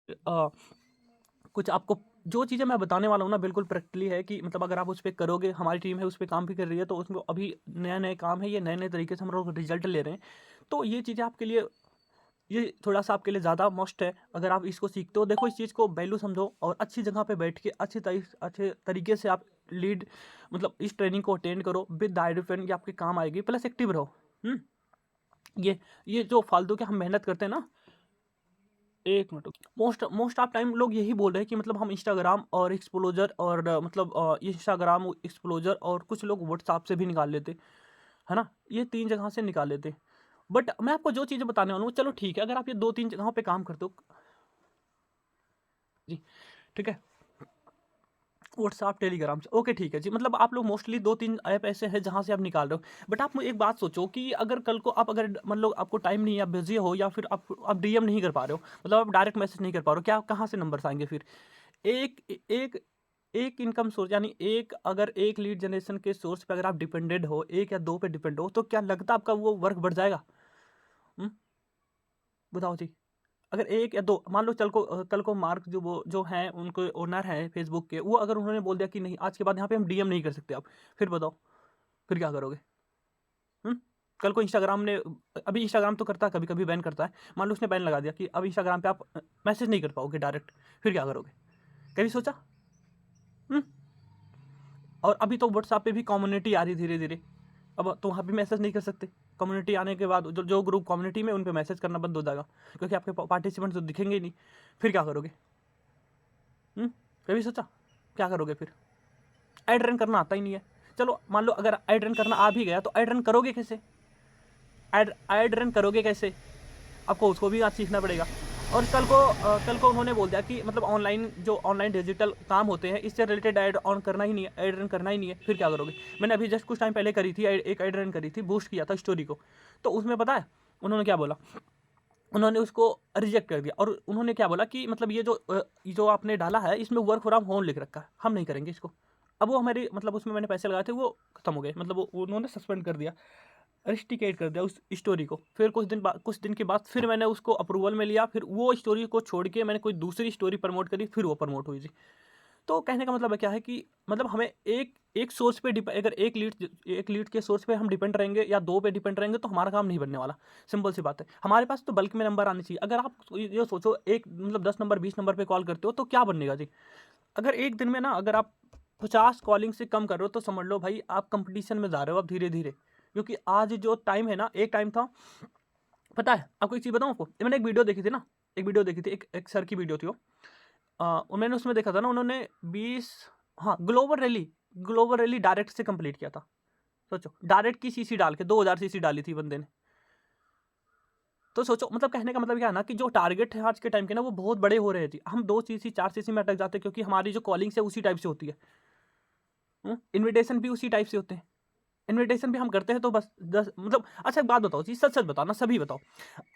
अ, कुछ आपको जो चीज़ें मैं बताने वाला हूँ ना बिल्कुल प्रैक्टिकली है कि मतलब अगर आप उस पे करोगे, हमारी टीम है उस पे काम भी कर रही है, तो उसमें अभी नए-नए काम है, ये नए-नए तरीके से हम लोग रिजल्ट ले रहे हैं। तो ये चीज़ें आपके लिए ये थोड़ा-सा आपके लिए ज़्यादा मस्ट है। अगर आप इसको सीखते हो, देखो इस चीज़ को वैल्यू समझो और अच्छी जगह पे बैठ के अच्छे तरीके से आप लीड मतलब इस ट्रेनिंग को अटेंड करो विद द आइडिया फ्रेंड, ये आपके काम आएगी, प्लस एक्टिव रहो। हुँ? ये जो फालतू के हम मेहनत करते हैं ना, 1 minute most most of time लोग यही बोल रहे हैं कि मतलब हम इंस्टाग्राम और एक्सपोज़र और इंस्टाग्राम, एक्सपोज़र और कुछ लोग व्हाट्सऐप से भी निकाल लेते, है ना? ये 3 जगह से निकाल लेते। बट मैं आपको जो चीज़ें बताने वाला हूँ, चलो ठीक है, अगर आप ये 2-3 जगहों पे काम करते हो जी, ठीक है? व्हाट्सएप, टेलीग्राम से ओके ठीक है जी। मतलब आप लोग मोस्टली 2-3 ऐप ऐसे हैं जहाँ से आप निकाल रहे हो। बट आप एक बात सोचो कि अगर कल को आप अगर मतलब आपको टाइम नहीं है, आप बिज़ी हो या फिर आप डीएम नहीं कर पा रहे हो, मतलब आप डायरेक्ट मैसेज नहीं कर पा रहे हो, क्या कहाँ से नंबर्स आएँगे फिर? एक एक एक इनकम सोर्स यानी अगर एक लीड जनरेशन के सोर्स पे अगर आप डिपेंडेंट हो, 1 या 2 पे डिपेंड हो, तो क्या लगता है आपका वो वर्क बढ़ जाएगा? हुँ, बताओ जी। अगर 1 या 2 मान लो कल को मार्क जो हैं उनके ओनर हैं फेसबुक के, वो अगर उन्होंने बोल दिया कि नहीं आज के बाद यहाँ पे हम डीएम नहीं कर सकते अब, फिर बताओ, फिर क्या करोगे? हुँ? कल को इंस्टाग्राम ने अभी इंस्टाग्राम तो करता है कभी-कभी बैन करता है। मान लो उसने बैन लगा दिया कि अब इंस्टाग्राम पे आप मैसेज नहीं कर पाओगे डायरेक्ट, फिर क्या करोगे? कभी सोचा? हुँ? और अभी तो व्हाट्सऐप पे भी कम्युनिटी आ रही है धीरे-धीरे। अब तो वहाँ भी मैसेज नहीं कर सकते। कम्युनिटी आने के बाद जो जो ग्रुप कम्युनिटी में उन पे मैसेज करना बंद हो जाएगा, क्योंकि आपके पार्टिसिपेंट्स तो दिखेंगे ही नहीं। फिर क्या करोगे? हुँ? कभी सोचा? क्या करोगे फिर? ऐड रन करना आता ही नहीं है। चलो मान लो अगर ऐड रन करना आ भी गया तो ऐड रन करोगे कैसे? ऐड ऐड रन करोगे कैसे? आपको उसको भी आज सीखना पड़ेगा। और कल को उन्होंने बोल दिया कि मतलब ऑनलाइन डिजिटल काम होते हैं, इससे रिलेटेड ऐड ऑन करना ही नहीं है, ऐड रन करना ही नहीं है, फिर क्या करोगे? मैंने अभी जस्ट कुछ टाइम पहले करी थी एक ऐड रन करी थी, बूस्ट किया था स्टोरी को। तो उसमें पता है उन्होंने क्या बोला? उन्होंने उसको रिजेक्ट कर दिया और उन्होंने क्या बोला कि मतलब ये जो आपने डाला है इसमें वर्क फ्रॉम होम लिख रखा है, हम नहीं करेंगे इसको। अब वो हमारे मतलब उसमें मैंने पैसे लगाए थे वो खत्म हो गए, मतलब वो उन्होंने सस्पेंड कर दिया, रिस्ट्रिकेट कर दिया उस स्टोरी को। फिर कुछ दिन के बाद फिर मैंने उसको अप्रूवल में लिया, फिर वो स्टोरी को छोड़ के मैंने कोई दूसरी स्टोरी प्रमोट करी, फिर वो प्रमोट हुई जी। तो कहने का मतलब है क्या है कि मतलब हमें एक एक सोर्स पे अगर एक लीड के सोर्स पे हम डिपेंड रहेंगे या 2 पे डिपेंड रहेंगे तो हमारा काम नहीं बनने वाला। सिंपल सी बात है। हमारे पास तो बल्क में नंबर आने चाहिए। अगर आप ये सोचो एक मतलब 10 नंबर 20 नंबर पे कॉल करते हो तो क्या बनेगा जी? अगर एक दिन में ना अगर आप 50 कॉलिंग से कम कर रहे हो तो समझ लो भाई आप कॉम्पिटिशन में जा रहे हो अब धीरे-धीरे। क्योंकि आज जो टाइम है ना, एक टाइम था, पता है आपको एक चीज़ बताऊँ आपको? मैंने एक वीडियो देखी थी ना, एक वीडियो देखी थी, एक सर की वीडियो थी वो। मैंने उसमें देखा था ना उन्होंने 20 हाँ, ग्लोबल रैली डायरेक्ट से कंप्लीट किया था। सोचो, डायरेक्ट की सीसी डाल के 2000 सीसी डाली थी बंदे ने। तो सोचो मतलब कहने का मतलब क्या है ना कि जो टारगेट है आज के टाइम के ना वो बहुत बड़े हो रहे हैं जी। हम 2 सीसी 4 सीसी में अटक जाते हैं क्योंकि हमारी जो कॉलिंग्स है उसी टाइप से होती है। इन्विटेशन भी उसी टाइप से होते हैं। इन्विटेशन भी हम करते हैं तो बस 10 मतलब अच्छा एक बात बताओ जी, सच-सच बताओ ना, सभी बताओ।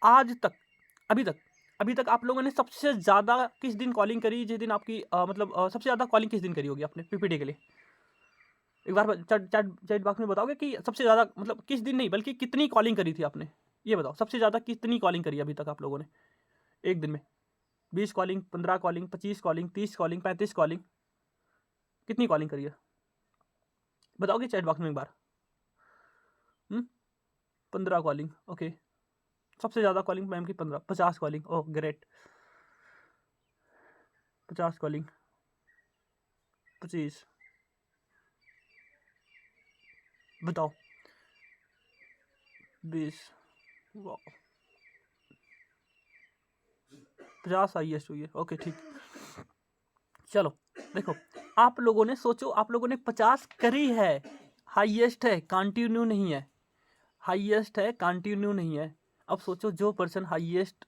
आज तक, अभी तक अभी तक आप लोगों ने सबसे ज़्यादा किस दिन कॉलिंग करी जिस दिन आपकी सबसे ज़्यादा कॉलिंग किस दिन करी होगी आपने पीपीटी के लिए? एक बार चैट बॉक्स में बताओगे कि सबसे ज़्यादा मतलब किस दिन नहीं बल्कि कितनी कॉलिंग करी थी आपने? ये बताओ सबसे ज़्यादा कितनी कॉलिंग करी अभी तक आप लोगों ने? 1 दिन में? 20 calling, 15 calling, 25 calling, 30 calling, 35 calling, कितनी कॉलिंग करी है? बताओगे चैट बॉक्स में एक बार? हुँ? 15 कॉलिंग, ओके। सबसे ज़्यादा कॉलिंग मैम की 15, 50 कॉलिंग, ओह ग्रेट! 50 कॉलिंग, 25 बताओ, 20 वाह! 50 हाईएस्ट हुई है, ओके ठीक। चलो, देखो आप लोगों ने सोचो आप लोगों ने 50 करी है, हाईएस्ट है, कंटिन्यू नहीं है। हाईएस्ट है, कंटिन्यू नहीं है। अब सोचो जो पर्सन हाईएस्ट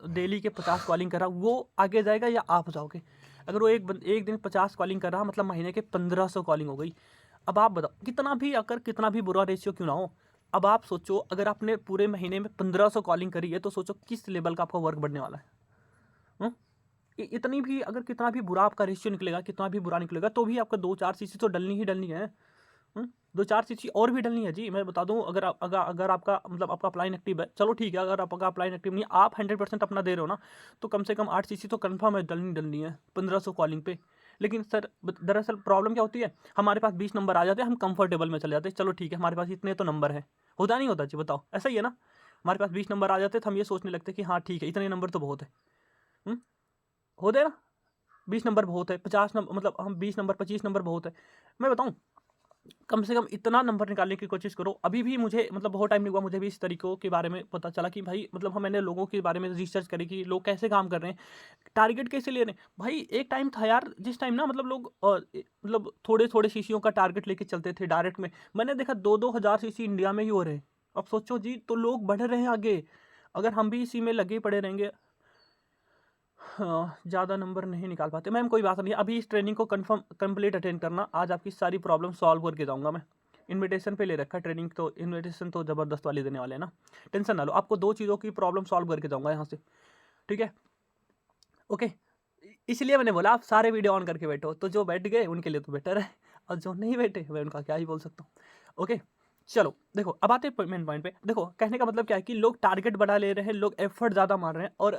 डेली के 50 कॉलिंग कर रहा वो आगे जाएगा या आप जाओगे? अगर वो एक दिन 50 कॉलिंग कर रहा मतलब महीने के 1500 कॉलिंग हो गई। अब आप बताओ कितना भी बुरा रेशियो क्यों ना हो, अब आप सोचो अगर आपने पूरे महीने में 1500 कॉलिंग करी है तो सोचो किस लेवल का आपका वर्क बढ़ने वाला है। हुँ? इतनी भी अगर कितना भी बुरा आपका रेशियो निकलेगा, कितना भी बुरा निकलेगा तो भी आपका 2-4 सीसी तो डलनी ही डलनी है। हुँ? 2-4 चीज़ और भी डलनी है जी। मैं बता दूँ, अगर आपका मतलब आपका अपलाइन एक्टिव है, चलो ठीक है, अगर आपका अपलाइन एक्टिव नहीं है, आप 100% अपना दे रहे हो ना, तो कम से कम 8 सीसी तो कन्फर्म है डलनी है 1500 कॉलिंग पे। लेकिन सर दरअसल प्रॉब्लम क्या होती है, हमारे पास 20 नंबर आ जाते हैं, हम कंफर्टेबल में चले जाते हैं, चलो ठीक है हमारे पास इतने तो नंबर हैं। होता नहीं होता जी, बताओ ऐसा ही है ना? हमारे पास 20 नंबर आ जाते हैं तो हम ये सोचने लगते हैं कि हाँ ठीक है, इतने नंबर तो बहुत है। होते हैं ना? 20 नंबर बहुत है, 50 नंबर, मतलब हम 20 नंबर 25 नंबर बहुत है। मैं बताऊँ, कम से कम इतना नंबर निकालने की कोशिश करो। अभी भी मुझे मतलब बहुत टाइम नहीं हुआ, मुझे भी इस तरीकों के बारे में पता चला कि भाई मतलब मैंने लोगों के बारे में रिसर्च करी कि लोग कैसे काम कर रहे हैं, टारगेट कैसे ले रहे हैं। भाई एक टाइम था यार जिस टाइम ना मतलब लोग मतलब थोड़े-थोड़े शीशियों का टारगेट लेके चलते थे डायरेक्ट में। मैंने देखा 2-2 हज़ार शीशी इंडिया में ही हो रहे हैं। अब सोचो जी, तो लोग बढ़ रहे हैं आगे। अगर हम भी इसी में लगे पड़े रहेंगे, हाँ, ज़्यादा नंबर नहीं निकाल पाते। मैम कोई बात नहीं, अभी इस ट्रेनिंग को कंप्लीट अटेंड करना, आज आपकी सारी प्रॉब्लम सॉल्व करके जाऊँगा मैं। इनविटेशन पे ले रखा है ट्रेनिंग, तो इनविटेशन तो ज़बरदस्त वाली देने वाले हैं ना, टेंशन ना लो। आपको 2 चीज़ों की प्रॉब्लम सॉल्व करके जाऊँगा यहाँ से, ठीक है? ओके, इसलिए मैंने बोला आप सारे वीडियो ऑन करके बैठो, तो जो बैठ गए उनके लिए तो बेटर है, और जो नहीं बैठे मैं उनका क्या ही बोल सकता हूँ। ओके, चलो देखो अब आते हैं मेन पॉइंट पे। देखो कहने का मतलब क्या है कि लोग टारगेट बढ़ा ले रहे हैं, लोग एफर्ट ज़्यादा मार रहे हैं, और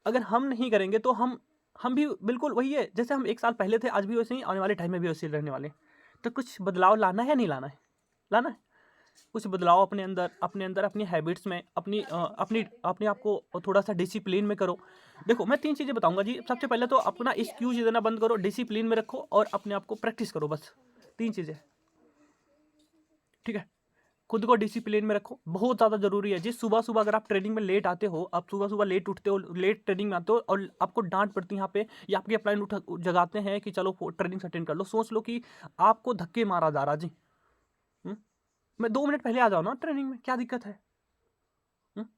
अगर हम नहीं करेंगे तो हम भी बिल्कुल वही है जैसे हम 1 साल पहले थे, आज भी वैसे ही, आने वाले टाइम में भी वैसे ही रहने वाले हैं। तो कुछ बदलाव लाना है या नहीं लाना है? लाना है। कुछ बदलाव अपने अंदर अपनी हैबिट्स में, अपने आप को थोड़ा-सा डिसिप्लिन में करो। देखो मैं 3 चीज़ें बताऊँगा जी। सबसे पहले तो अपना एक्सक्यूज़ देना बंद करो, डिसिप्लिन में रखो और अपने आप को प्रैक्टिस करो, बस 3 चीज़ें। ठीक है? खुद को डिसिप्लिन में रखो, बहुत ज़्यादा ज़रूरी है जी। सुबह-सुबह अगर आप ट्रेनिंग में लेट आते हो, आप सुबह-सुबह लेट उठते हो, लेट ट्रेनिंग में आते हो और आपको डाँट पड़ती है यहाँ पे, या आपके अपलाइन जगाते हैं कि चलो ट्रेनिंग अटेंड कर लो। सोच लो कि आपको धक्के मारा जा रहा है जी। हुँ? मैं 2 मिनट पहले आ जाओ ना ट्रेनिंग में, क्या दिक्कत है? हुँ?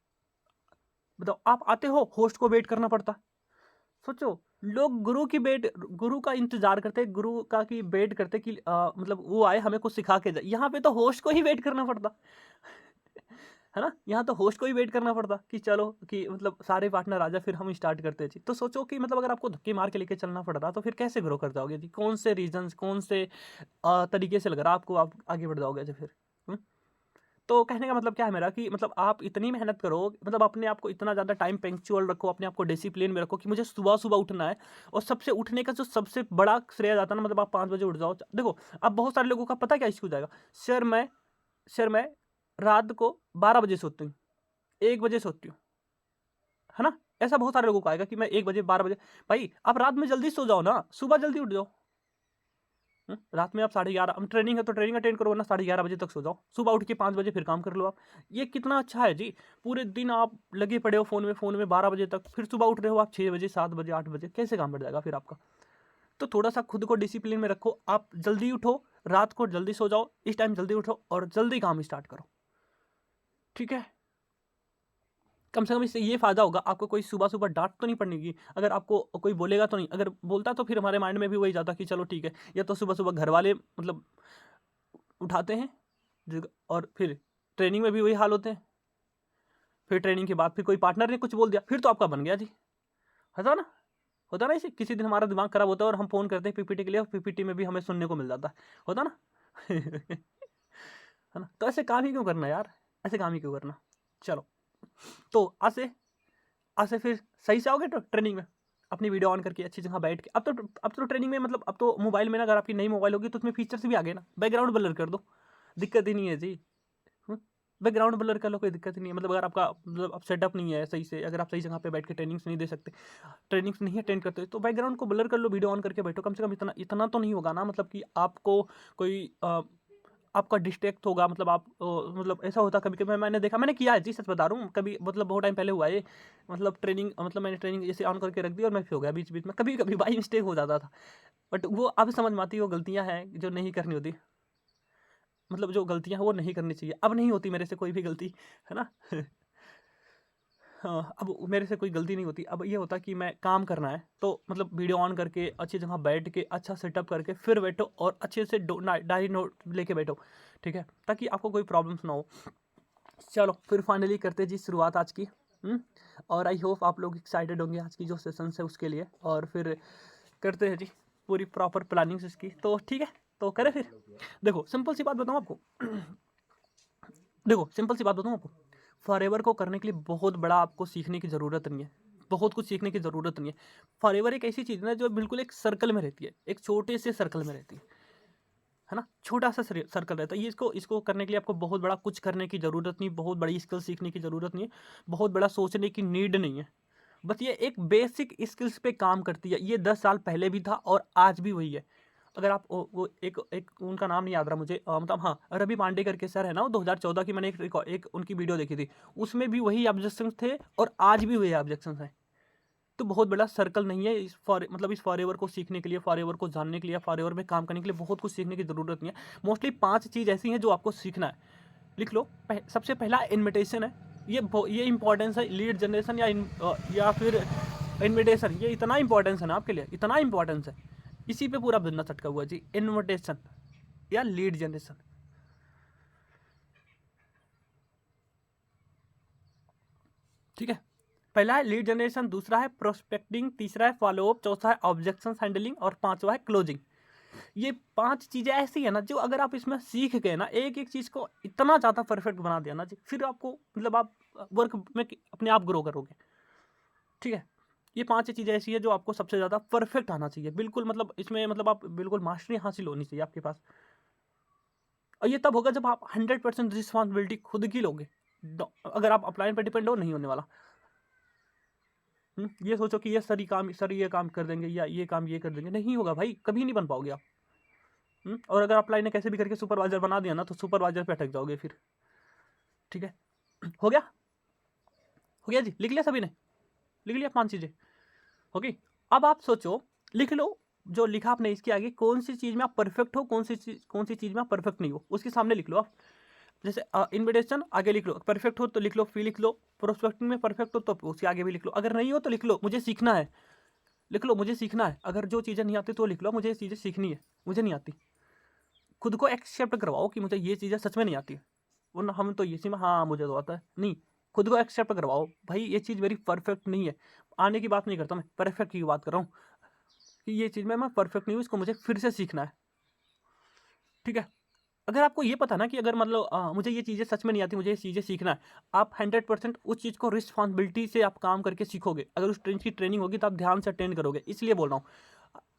बताओ, आप आते हो, होस्ट को वेट करना पड़ता है। सोचो, लोग गुरु का इंतज़ार करते, गुरु का की वेट करते कि मतलब वो आए हमें कुछ सिखा के जाए। यहाँ पे तो होस्ट को ही वेट करना पड़ता। है ना? यहाँ तो होस्ट को ही वेट करना पड़ता कि चलो कि मतलब सारे पार्टनर आ जाए फिर हम स्टार्ट करते हैं जी। तो सोचो कि मतलब अगर आपको धक्के मार के लेके चलना पड़ रहा तो फिर कैसे ग्रो कर जाओगे जी? कौन से रीज़न्स, कौन से तरीके से लग रहा है आपको, आप आगे बढ़ जाओगे जी फिर? हुँ? तो कहने का मतलब क्या है मेरा कि मतलब आप इतनी मेहनत करो, मतलब अपने आप को इतना ज़्यादा टाइम पंक्चुअल रखो, अपने आप को डिसिप्लिन में रखो कि मुझे सुबह-सुबह उठना है। और सबसे उठने का जो सबसे बड़ा श्रेय जाता है ना, मतलब आप 5 बजे उठ जाओ। देखो, अब बहुत सारे लोगों का पता है क्या इश्यू जाएगा? सर मैं सर मैं रात को 12 बजे सोती हूँ, 1 बजे सोती हूँ, है ना? ऐसा बहुत सारे लोगों को आएगा कि मैं 1 बजे, 12 बजे। भाई आप रात में जल्दी सो जाओ ना, सुबह जल्दी उठ जाओ। रात में आप 11:30, ट्रेनिंग है तो ट्रेनिंग अटेंड करो, वरना 11:30 बजे तक सो जाओ। सुबह उठ के 5 बजे फिर काम कर लो आप। ये कितना अच्छा है जी। पूरे दिन आप लगे पड़े हो फ़ोन में 12 बजे तक, फिर सुबह उठ रहे हो आप 6 बजे, 7 बजे, 8 बजे, कैसे काम बढ़ जाएगा फिर आपका? तो थोड़ा-सा खुद को डिसिप्लिन में रखो, आप जल्दी उठो, रात को जल्दी सो जाओ, इस टाइम जल्दी उठो और जल्दी काम स्टार्ट करो। ठीक है? कम से कम इससे ये फ़ायदा होगा, आपको कोई सुबह-सुबह डाँट तो नहीं पड़नेगी। अगर आपको कोई बोलेगा तो नहीं, अगर बोलता तो फिर हमारे माइंड में भी वही जाता कि चलो ठीक है, या तो सुबह-सुबह घर वाले मतलब उठाते हैं और फिर ट्रेनिंग में भी वही हाल होते हैं। फिर ट्रेनिंग के बाद फिर कोई पार्टनर ने कुछ बोल दिया, फिर तो आपका बन गया जी। होता ना? होता ना ऐसे? किसी दिन हमारा दिमाग खराब होता है और हम फ़ोन करते हैं पीपीटी के लिए, और पीपीटी में भी हमें सुनने को मिल जाता है। होता ना? है ना? तो ऐसे काम ही क्यों करना यार? ऐसे काम ही क्यों करना? चलो, तो आज से फिर सही से आओगे ट्रेनिंग में? अपनी वीडियो ऑन करके अच्छी जगह बैठ के। अब तो ट्रेनिंग में मतलब अब तो मोबाइल में ना, अगर आपकी नई मोबाइल होगी तो उसमें फीचर्स भी आ गए ना, बैकग्राउंड ब्लर कर दो, दिक्कत ही नहीं है जी। हुँ, बैकग्राउंड ब्लर कर लो, कोई दिक्कत ही नहीं है। मतलब अगर आपका मतलब अब सेटअप नहीं है सही से, अगर आप सही जगह पे बैठ के ट्रेनिंग्स नहीं दे सकते, ट्रेनिंग्स नहीं अटेंड करते, तो बैकग्राउंड को ब्लर कर लो, वीडियो ऑन करके बैठो। कम से कम इतना इतना तो नहीं होगा ना, मतलब कि आपको कोई आपका डिस्ट्रैक्ट होगा, मतलब आप मतलब ऐसा होता कभी-कभी, मैंने देखा, मैंने किया है जी, सच बता रहा हूँ। कभी मतलब बहुत टाइम पहले हुआ है ये, मतलब ट्रेनिंग, मतलब मैंने ट्रेनिंग ऐसे ऑन करके रख दी और मैं सो गया बीच-बीच में। कभी-कभी बाय मिस्टेक हो जाता था। बट वो अब समझ में आती है, वो गलतियाँ हैं जो नहीं करनी होती। मतलब जो गलतियाँ हैं वो नहीं करनी चाहिए। अब नहीं होती मेरे से कोई भी गलती, है ना? हाँ, अब मेरे से कोई गलती नहीं होती। अब ये होता है कि मैं काम करना है, तो मतलब वीडियो ऑन करके अच्छी जगह बैठ के अच्छा सेटअप करके फिर बैठो और अच्छे से डायरी नोट लेके बैठो, ठीक है? ताकि आपको कोई प्रॉब्लम्स ना हो। चलो फिर फाइनली करते हैं जी शुरुआत आज की। और आई होप आप लोग एक्साइटेड होंगे आज की जो सेशंस है उसके लिए, और फिर करते हैं जी पूरी प्रॉपर प्लानिंग्स इसकी। तो ठीक है, तो करें फिर। देखो सिंपल सी बात बताऊँ आपको देखो सिंपल सी बात बताऊँ आपको, फॉरएवर को करने के लिए बहुत बड़ा आपको सीखने की ज़रूरत नहीं है, बहुत कुछ सीखने की ज़रूरत नहीं है। फॉरएवर एक ऐसी चीज़ है ना जो बिल्कुल एक सर्कल में रहती है, एक छोटे से सर्कल में रहती है ना, छोटा सा सर्कल रहता है। ये इसको इसको करने के लिए आपको बहुत बड़ा कुछ करने की ज़रूरत नहीं, बहुत बड़ी स्किल सीखने की ज़रूरत नहीं है, बहुत बड़ा सोचने की नीड नहीं है। बस ये एक बेसिक स्किल्स पे काम करती है। ये 10 साल पहले भी था और आज भी वही है। अगर आप वो एक एक उनका नाम नहीं याद रहा मुझे, मतलब हाँ, रवि पांडे करके सर है ना, वो 2014 की मैंने एक उनकी वीडियो देखी थी। उसमें भी वही ऑब्जेक्शंस थे और आज भी वही ऑब्जेक्शंस हैं। तो बहुत बड़ा सर्कल नहीं है इस फॉरएवर को सीखने के लिए, फॉरएवर को जानने के लिए, फॉरएवर में काम करने के लिए बहुत कुछ सीखने की ज़रूरत नहीं है। मोस्टली 5 चीज़ ऐसी हैं जो आपको सीखना है। लिख लो। सबसे पहला इन्विटेशन है। ये इंपॉर्टेंस है, लीड जनरेशन या फिर इन्विटेशन, ये इतना इंपॉर्टेंस है ना आपके लिए, इतना इंपॉर्टेंस है, इसी पे पूरा बिजनेस अटका हुआ जी। इन्विटेशन या लीड जनरेशन, ठीक है। पहला है लीड जनरेशन, दूसरा है प्रोस्पेक्टिंग, तीसरा है फॉलोअप, चौथा है ऑब्जेक्शन हैंडलिंग और पांचवा है क्लोजिंग। ये 5 चीज़ें ऐसी है ना जो अगर आप इसमें सीख गए ना, एक एक चीज़ को इतना ज़्यादा परफेक्ट बना दिया ना जी, फिर आपको मतलब आप वर्क में अपने आप ग्रो करोगे, ठीक है। ये 5 चीज़ें ऐसी है जो आपको सबसे ज़्यादा परफेक्ट आना चाहिए, बिल्कुल मतलब इसमें मतलब आप बिल्कुल मास्टरी हासिल होनी चाहिए आपके पास। और ये तब होगा जब आप 100% रिस्पॉन्सिबिलिटी खुद की लोगे। अगर आप अपलाइन पर डिपेंड हो, नहीं होने वाला। ये सोचो कि सर ये काम कर देंगे या ये काम ये कर देंगे, नहीं होगा भाई, कभी नहीं बन पाओगे आप। और अगर अपलाइन ने कैसे भी करके सुपरवाइजर बना दिया ना, तो सुपरवाइजर पे अटक जाओगे फिर, ठीक है। हो गया, हो गया जी, लिख लिया सभी ने, लिख लिया 5 चीज़ें, हो गई। अब आप सोचो, लिख लो जो लिखा आपने, इसके आगे कौन सी चीज़ में आप परफेक्ट हो, कौन सी चीज़ में आप परफेक्ट नहीं हो, उसके सामने लिख लो आप। जैसे इन्विटेशन आगे लिख लो, परफेक्ट हो तो लिख लो, फी लिख लो, प्रोस्पेक्टिंग में परफेक्ट हो तो उसके आगे भी लिख लो, अगर नहीं हो तो लिख लो मुझे सीखना है, लिख लो मुझे सीखना है। अगर जो चीज़ें नहीं आती तो लिख लो मुझे ये चीज़ें सीखनी है, मुझे नहीं आती। खुद को एक्सेप्ट करवाओ कि मुझे ये चीज़ें सच में नहीं आती, वरना हम तो इसी में हाँ मुझे तो आता है, नहीं, खुद को एक्सेप्ट करवाओ भाई ये चीज़ मेरी परफेक्ट नहीं है। आने की बात नहीं करता मैं, परफेक्ट की बात कर रहा हूँ कि ये चीज़ में मैं परफेक्ट नहीं हूँ, इसको मुझे फिर से सीखना है, ठीक है। अगर आपको ये पता ना कि अगर मतलब मुझे ये चीज़ें सच में नहीं आती, मुझे ये चीज़ें सीखना है, आप 100% उस चीज़ को रिस्पॉन्सिबिलिटी से आप काम करके सीखोगे। अगर उस ट्रेन की ट्रेनिंग होगी तो आप ध्यान से अटेंड करोगे, इसलिए बोल रहा हूँ।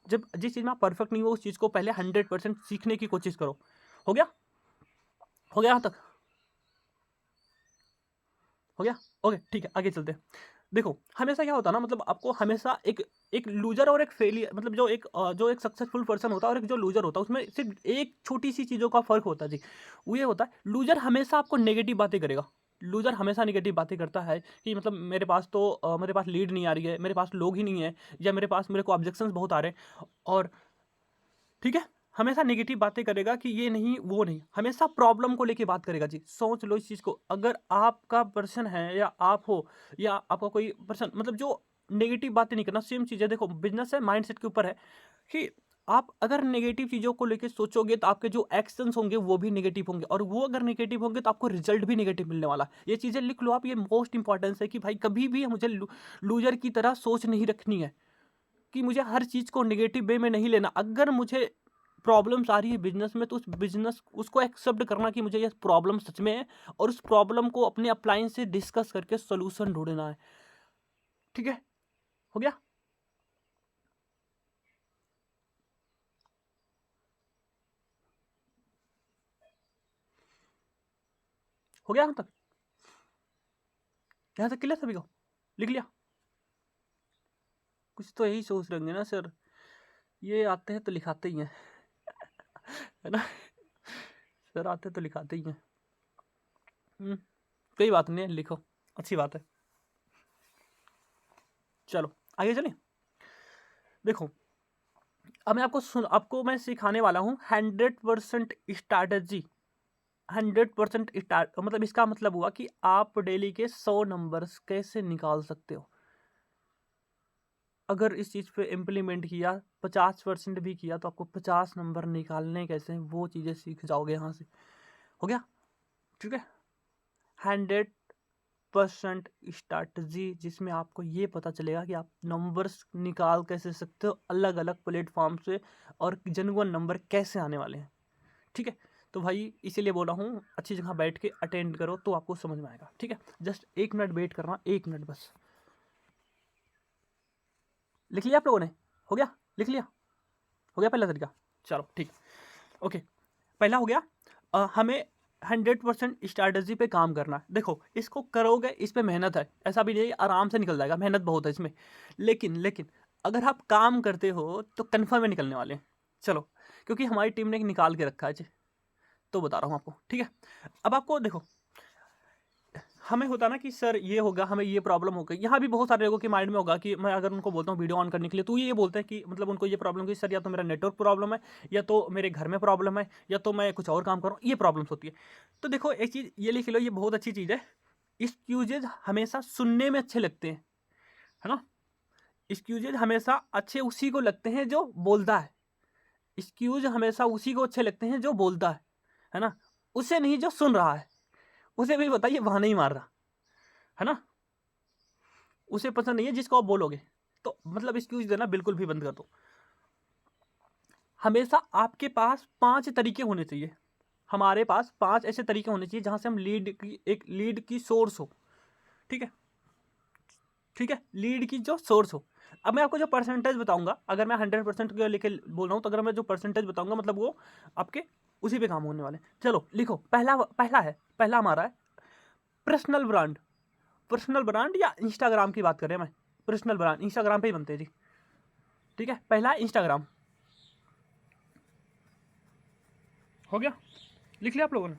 जब जिस चीज़ में आप परफेक्ट नहीं हो उस चीज़ को पहले 100% सीखने की कोशिश करो। हो गया, हो गया यहाँ तक, हो गया, ओके ठीक है, आगे चलते हैं। देखो हमेशा क्या होता है ना, मतलब आपको हमेशा एक एक लूजर और एक फेलियर, मतलब जो एक सक्सेसफुल पर्सन होता है और एक जो लूजर होता है, उसमें सिर्फ एक छोटी सी चीज़ों का फर्क होता है जी। वो ये होता है, लूजर हमेशा आपको नेगेटिव बातें करेगा। लूजर हमेशा नेगेटिव बातें करता है कि मतलब मेरे पास लीड नहीं आ रही है, मेरे पास लोग ही नहीं है, या मेरे को ऑब्जेक्शंस बहुत आ रहे हैं, और ठीक है, हमेशा नेगेटिव बातें करेगा कि ये नहीं वो नहीं, हमेशा प्रॉब्लम को लेके बात करेगा जी। सोच लो इस चीज़ को, अगर आपका पर्सन है या आप हो या आपका कोई पर्सन, मतलब जो नेगेटिव बातें नहीं करना, सेम चीज़ है। देखो बिजनेस है, माइंडसेट के ऊपर है कि आप अगर नेगेटिव चीज़ों को लेके सोचोगे तो आपके जो एक्शंस होंगे वो भी नेगेटिव होंगे, और वो अगर नेगेटिव होंगे तो आपको रिजल्ट भी नेगेटिव मिलने वाला है। ये चीज़ें लिख लो आप, ये मोस्ट इंपॉर्टेंस है कि भाई कभी भी मुझे लूजर की तरह सोच नहीं रखनी है कि मुझे हर चीज़ को नेगेटिव वे में नहीं लेना। अगर मुझे प्रॉब्लम्स आ रही है बिजनेस में, तो उस बिजनेस उसको एक्सेप्ट करना कि मुझे ये प्रॉब्लम सच में है, और उस प्रॉब्लम को अपने अपलाइन से डिस्कस करके सोल्यूशन ढूंढना है, ठीक है। हो गया, हो गया यहाँ तक क्लियर सभी को, लिख लिया। कुछ तो यही सोच रहे होंगे ना सर, ये आते हैं तो लिखाते ही हैं है ना, सर आते तो लिखाते ही हैं। कोई बात नहीं है, लिखो, अच्छी बात है। चलो आगे चलें। देखो अब मैं आपको मैं सिखाने वाला हूँ 100% स्ट्रैटेजी। 100% स्टार्ट, मतलब इसका मतलब हुआ कि आप डेली के 100 नंबर्स कैसे निकाल सकते हो। अगर इस चीज़ पे इम्प्लीमेंट किया, 50% भी किया, तो आपको 50 नंबर निकालने कैसे हैं वो चीज़ें सीख जाओगे यहाँ से। हो गया, ठीक है। 100 100% स्ट्रैटेजी जिसमें आपको ये पता चलेगा कि आप नंबर्स निकाल कैसे सकते हो अलग अलग प्लेटफॉर्म से और जेन्युइन नंबर कैसे आने वाले हैं। ठीक है, तो भाई इसीलिए बोल रहा हूँ अच्छी जगह बैठ के अटेंड करो तो आपको समझ में आएगा। ठीक है, जस्ट 1 मिनट वेट करना, 1 मिनट बस। लिख लिया आप लोगों ने? हो गया? लिख लिया? हो गया पहला तरीका? चलो ठीक, ओके। पहला हो गया हमें 100% स्ट्रैटेजी पे काम करना है। देखो इसको करोगे, इस पे मेहनत है, ऐसा भी नहीं आराम से निकल जाएगा, मेहनत बहुत है इसमें। लेकिन अगर आप काम करते हो तो कन्फर्म में निकलने वाले हैं। चलो, क्योंकि हमारी टीम ने निकाल के रखा है जी, तो बता रहा हूँ आपको। ठीक है, अब आपको देखो हमें होता ना कि सर ये होगा, हमें ये प्रॉब्लम हो गई। यहाँ भी बहुत सारे लोगों के माइंड में होगा कि मैं अगर उनको बोलता हूँ वीडियो ऑन करने के लिए तो ये बोलते हैं कि मतलब उनको ये प्रॉब्लम कि सर या तो मेरा नेटवर्क प्रॉब्लम है, या तो मेरे घर में प्रॉब्लम है, या तो मैं कुछ और काम कर रहा हूँ, ये प्रॉब्लम्स होती है। तो देखो एक चीज़ ये लिख लो, ये बहुत अच्छी चीज़ है। एक्सक्यूजेज हमेशा सुनने में अच्छे लगते हैं, है ना। एक्सक्यूजेज हमेशा अच्छे उसी को लगते हैं जो बोलता है। एक्सक्यूज हमेशा उसी को अच्छे लगते हैं जो बोलता है ना, उसे नहीं जो सुन रहा है। उसे भी बताइए वहां नहीं मार रहा, है ना। उसे पसंद नहीं है जिसको आप बोलोगे, तो मतलब एक्सक्यूज देना बिल्कुल भी बंद कर दो। हमेशा आपके पास 5 तरीके होने चाहिए, हमारे पास 5 ऐसे तरीके होने चाहिए जहां से हम लीड की सोर्स हो। ठीक है, ठीक है, लीड की जो सोर्स हो। अब मैं आपको जो परसेंटेज बताऊंगा, अगर मैं 100% के लेके बोल रहा हूँ, तो अगर मैं जो परसेंटेज बताऊंगा मतलब वो आपके उसी पे काम होने वाले। चलो लिखो, पहला हमारा है पर्सनल ब्रांड। पर्सनल ब्रांड या इंस्टाग्राम की बात करें, मैं पर्सनल ब्रांड इंस्टाग्राम पे ही बनते हैं जी। ठीक है, पहला इंस्टाग्राम हो गया। लिख लिया आप लोगों ने?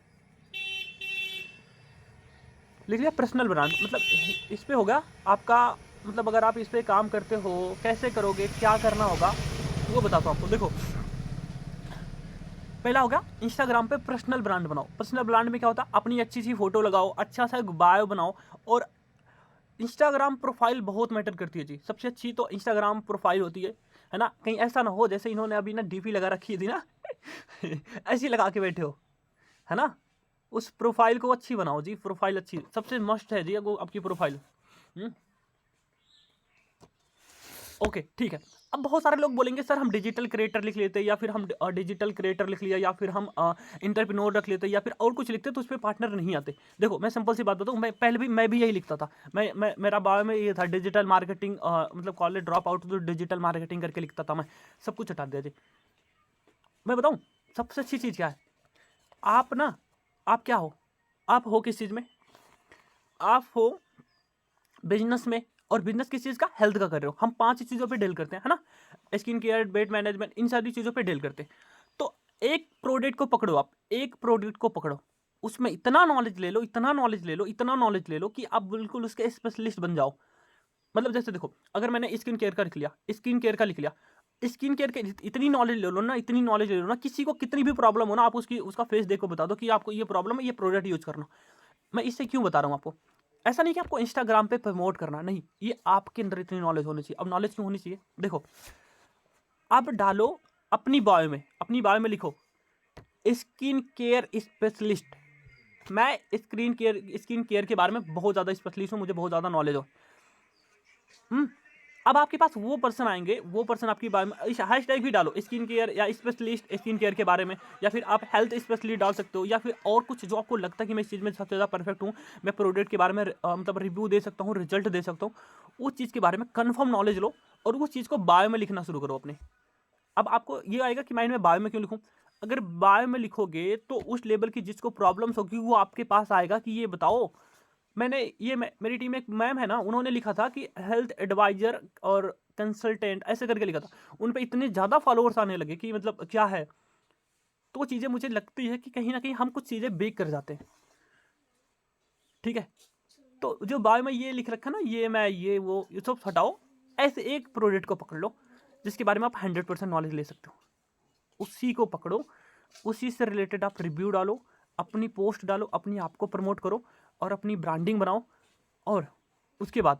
लिख लिया पर्सनल ब्रांड, मतलब इस पे होगा आपका, मतलब अगर आप इस पे काम करते हो कैसे करोगे, क्या करना होगा वो बताता हूँ आपको। देखो पहला होगा इंस्टाग्राम पे पर्सनल ब्रांड बनाओ। पर्सनल ब्रांड में क्या होता है, अपनी अच्छी सी फोटो लगाओ, अच्छा सा बायो बनाओ। और इंस्टाग्राम प्रोफाइल बहुत मैटर करती है जी। सबसे अच्छी तो इंस्टाग्राम प्रोफाइल होती है ना। कहीं ऐसा ना हो जैसे इन्होंने अभी ना डीपी लगा रखी थी ना ऐसी लगा के बैठे हो, है ना। उस प्रोफाइल को अच्छी बनाओ जी, प्रोफाइल अच्छी सबसे मस्ट है जी वो आपकी प्रोफाइल। ओके ठीक है। अब बहुत सारे लोग बोलेंगे सर हम डिजिटल क्रिएटर लिख लेते, या फिर हम डिजिटल क्रिएटर लिख लिया, या फिर हम इंटरप्रेन्योर रख लेते, या फिर और कुछ लिखते तो उस पर पार्टनर नहीं आते। देखो मैं सिंपल सी बात बताऊँ, मैं पहले भी मैं भी यही लिखता था। मेरा बायो में ये था डिजिटल मार्केटिंग, मतलब कॉलेज ड्रॉप आउट तो डिजिटल मार्केटिंग करके लिखता था मैं। सब कुछ हटा दिया जी। मैं बताऊँ सबसे अच्छी चीज़ क्या है, आप ना, आप क्या हो, आप हो किस चीज़ में, आप हो बिजनेस में। और बिजनेस किस चीज़ का, हेल्थ का कर रहे हो। हम 5 चीज़ों पे डील करते हैं, है ना। स्किन केयर, वेट मैनेजमेंट, इन सारी चीज़ों पे डील करते हैं। तो एक प्रोडक्ट को पकड़ो, आप एक प्रोडक्ट को पकड़ो, उसमें इतना नॉलेज ले लो, इतना नॉलेज ले लो, इतना नॉलेज ले लो कि आप बिल्कुल उसके स्पेशलिस्ट बन जाओ। मतलब जैसे देखो, अगर मैंने स्किन केयर का लिख लिया, स्किन केयर का लिख लिया, स्किन केयर के इतनी नॉलेज ले लो ना, इतनी नॉलेज ले लो ना, किसी को कितनी भी प्रॉब्लम हो ना, आप उसका फेस देखो, बता दो कि आपको ये प्रॉब्लम है, ये प्रोडक्ट यूज करना। मैं इससे क्यों बता रहा हूँ आपको, ऐसा नहीं कि आपको इंस्टाग्राम पे प्रमोट करना, नहीं, ये आपके अंदर इतनी नॉलेज होनी चाहिए। अब नॉलेज क्यों होनी चाहिए, देखो आप डालो अपनी बायो में लिखो स्किन केयर स्पेशलिस्ट। मैं स्किन केयर के बारे में बहुत ज़्यादा स्पेशलिस्ट हूँ, मुझे बहुत ज़्यादा नॉलेज हो। अब आपके पास वो पर्सन आएंगे, वो पर्सन आपकी बारे में हैशटैग भी डालो स्किन केयर या स्पेशलिस्ट स्किन केयर के बारे में, या फिर आप हेल्थ स्पेशलिस्ट डाल सकते हो, या फिर और कुछ जो आपको लगता है कि मैं इस चीज़ में सबसे ज़्यादा परफेक्ट हूँ, मैं प्रोडक्ट के बारे में मतलब रिव्यू दे सकता हूँ, रिजल्ट दे सकता हूँ। उस चीज़ के बारे में कन्फर्म नॉलेज लो और उस चीज़ को बायो में लिखना शुरू करो अपने। अब आपको ये आएगा कि माइंड में बायो में क्यों लिखूँ। अगर बायो में लिखोगे तो उस लेवल की जिसको प्रॉब्लम्स होगी वो आपके पास आएगा कि ये बताओ। मेरी टीम में एक मैम है ना, उन्होंने लिखा था कि हेल्थ एडवाइजर और कंसल्टेंट ऐसे करके लिखा था। उन पे इतने ज़्यादा फॉलोअर्स आने लगे कि मतलब क्या है। तो वो चीज़ें मुझे लगती है कि कहीं ना कहीं हम कुछ चीज़ें बेक कर जाते हैं। ठीक है, तो जो बायो में ये लिख रखा ना, ये वो ये सब हटाओ। ऐसे एक प्रोडक्ट को पकड़ लो जिसके बारे में आप 100% नॉलेज ले सकते हो, उसी को पकड़ो, उसी से रिलेटेड आप रिव्यू डालो, अपनी पोस्ट डालो, अपनी आप को प्रमोट करो और अपनी ब्रांडिंग बनाओ। और उसके बाद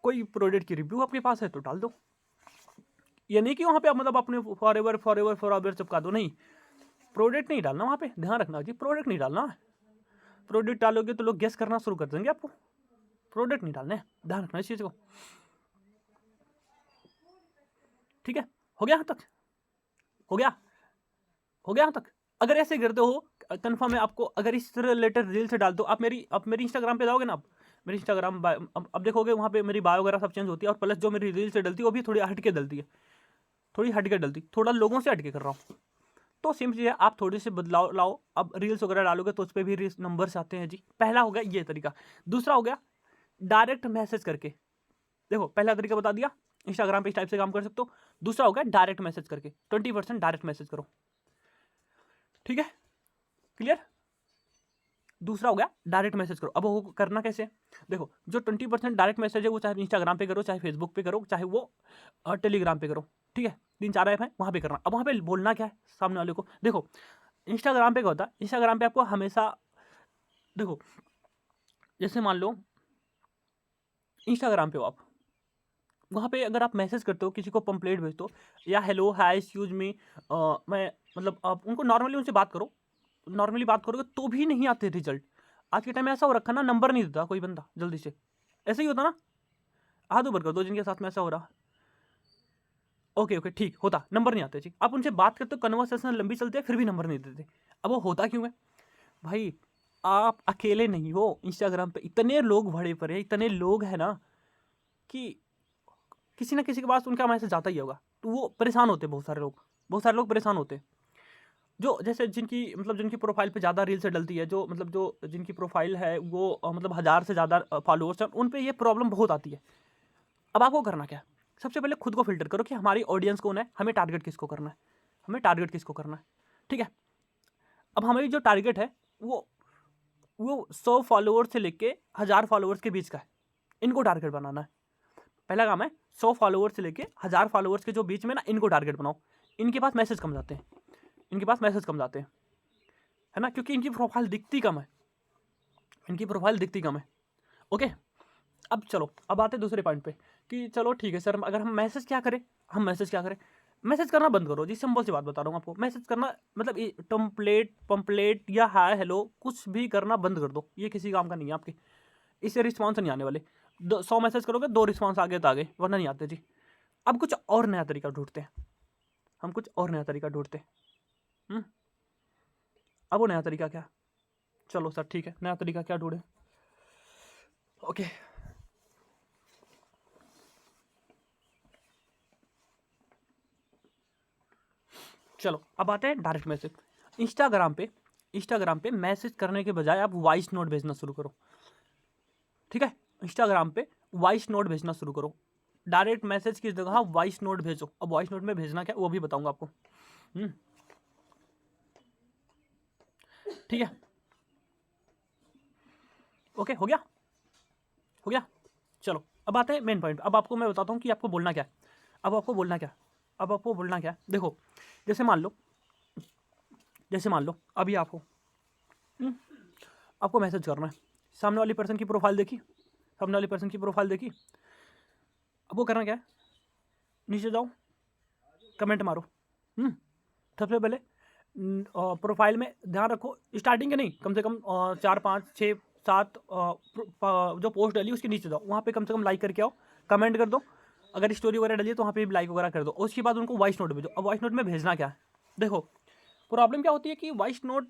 कोई प्रोडक्ट की रिव्यू आपके पास है तो डाल दो। ये नहीं कि वहाँ पे आप मतलब अपने फॉर एवर चिपका दो, नहीं, प्रोडक्ट नहीं डालना वहाँ पे, ध्यान रखना जी, प्रोडक्ट नहीं डालना। प्रोडक्ट डालोगे तो लोग गेस करना शुरू कर देंगे आपको। प्रोडक्ट नहीं डालने, ध्यान रखना इस चीज़ को। ठीक है, हो गया यहाँ तक? हो गया? हो गया यहाँ तक? अगर ऐसे करते हो कंफर्म है आपको, अगर इस रिलेटेड रील से डाल दो, आप मेरी इंस्टाग्राम पे जाओगे ना, आप मेरी इंस्टाग्राम अब देखोगे वहाँ पे मेरी बायो वगैरह सब चेंज होती है, और प्लस जो मेरी रील से डलती है वो भी थोड़ी हट के डलती है, थोड़ी हट के डलती, थोड़ा लोगों से हट के कर रहा हूँ। तो सिंपल है, आप थोड़े से बदलाव लाओ। अब रील्स वगैरह डालोगे तो उस पर भी रील्स नंबर्स आते हैं जी। पहला हो गया ये तरीका। दूसरा हो गया डायरेक्ट मैसेज करके। देखो पहला तरीका बता दिया, इंस्टाग्राम पे इस टाइप से काम कर सकते हो। दूसरा हो गया डायरेक्ट मैसेज करके, 20% डायरेक्ट मैसेज करो। ठीक है, क्लियर? दूसरा हो गया डायरेक्ट मैसेज करो। अब वो करना कैसे? देखो जो 20% डायरेक्ट मैसेज है वो चाहे इंस्टाग्राम पे करो, चाहे फेसबुक पे करो, चाहे वो टेलीग्राम पे करो। ठीक है, 3-4 ऐप है वहाँ पे करना। अब वहाँ पे बोलना क्या है सामने वाले को? देखो इंस्टाग्राम पे क्या होता है, इंस्टाग्राम पे आपको हमेशा देखो, जैसे मान लो इंस्टाग्राम पे हो आप, वहाँ पे अगर आप मैसेज करते हो किसी को, पंपलेट भेजते हो या हेलो हाय एक्सक्यूज मी, मैं मतलब आप उनको नॉर्मली उनसे बात करो, नॉर्मली बात करोगे तो भी नहीं आते रिजल्ट। आज के टाइम में ऐसा हो रखा ना, नंबर नहीं देता कोई बंदा जल्दी से। ऐसे ही होता ना, हाथ ऊपर कर दो जिनके साथ में ऐसा हो रहा। ओके ओके ठीक होता, नंबर नहीं आते जी। आप उनसे बात करते हो, कन्वर्सेशन लंबी चलती है, फिर भी नंबर नहीं देते। अब वो होता क्यों है भाई? आप अकेले नहीं हो, इंस्टाग्राम पे इतने लोग भरे पड़े, इतने लोग हैं ना कि किसी ना किसी के पास उनका मैसेज आता ही होगा, तो वो परेशान होते हैं। बहुत सारे लोग परेशान होते हैं, जो जैसे जिनकी प्रोफाइल पे ज़्यादा रील से डलती है, जो जिनकी प्रोफाइल है वो मतलब 1000 से ज़्यादा फॉलोअर्स हैं, उन पे ये प्रॉब्लम बहुत आती है। अब आपको करना क्या है? सबसे पहले खुद को फिल्टर करो कि हमारी ऑडियंस कौन है, हमें टारगेट किसको करना है, ठीक है। अब हमारी जो टारगेट है वो 100 फॉलोअर्स से लेके 1000 फॉलोअर्स के बीच का है, इनको टारगेट बनाना है। पहला काम है 100 फॉलोअर्स से लेके 1000 फॉलोअर्स के जो बीच में ना, इनको टारगेट बनाओ। इनके पास मैसेज कम जाते हैं, है ना, क्योंकि इनकी प्रोफाइल दिखती कम है, ओके। अब चलो, अब आते हैं दूसरे पॉइंट पे कि चलो ठीक है सर, अगर हम मैसेज क्या करें, मैसेज करना बंद करो जी। सिंपल सी बात बता रहा हूँ आपको, मैसेज करना मतलब पंपलेट या हाय हेलो कुछ भी करना बंद कर दो, ये किसी काम का नहीं है आपके। इससे रिस्पॉन्स नहीं आने वाले। 100 मैसेज करोगे 2 रिस्पॉन्स आगे तो आगे, वरना नहीं आते जी। अब कुछ और नया तरीका ढूंढते हैं, अब वो नया तरीका क्या? चलो सर ठीक है, नया तरीका क्या ढूंढे? ओके, चलो अब आते हैं डायरेक्ट मैसेज। इंस्टाग्राम पे मैसेज करने के बजाय आप वॉइस नोट भेजना शुरू करो। ठीक है, इंस्टाग्राम पे वॉइस नोट भेजना शुरू करो। डायरेक्ट मैसेज की जगह वॉइस नोट भेजो। अब वॉइस नोट में भेजना क्या वो भी बताऊंगा आपको। ठीक है, ओके, हो गया। चलो अब आते हैं मेन पॉइंट। अब आपको मैं बताता हूँ कि आपको बोलना क्या है। अब आपको बोलना क्या है। देखो जैसे मान लो अभी आपको मैसेज करना है, सामने वाली पर्सन की प्रोफाइल देखी, अब वो करना क्या है, नीचे जाओ, कमेंट मारो। सबसे पहले प्रोफाइल में ध्यान रखो, स्टार्टिंग के नहीं, कम से कम 4 5 6 7 जो पोस्ट डाली उसके नीचे जाओ, वहाँ पे कम से कम लाइक करके आओ, कमेंट कर दो। अगर स्टोरी वगैरह डाली है तो वहाँ पे भी लाइक वगैरह कर दो। उसके बाद उनको वॉइस नोट भेजो। अब वॉइस नोट में भेजना क्या है, देखो प्रॉब्लम क्या होती है कि वॉइस नोट,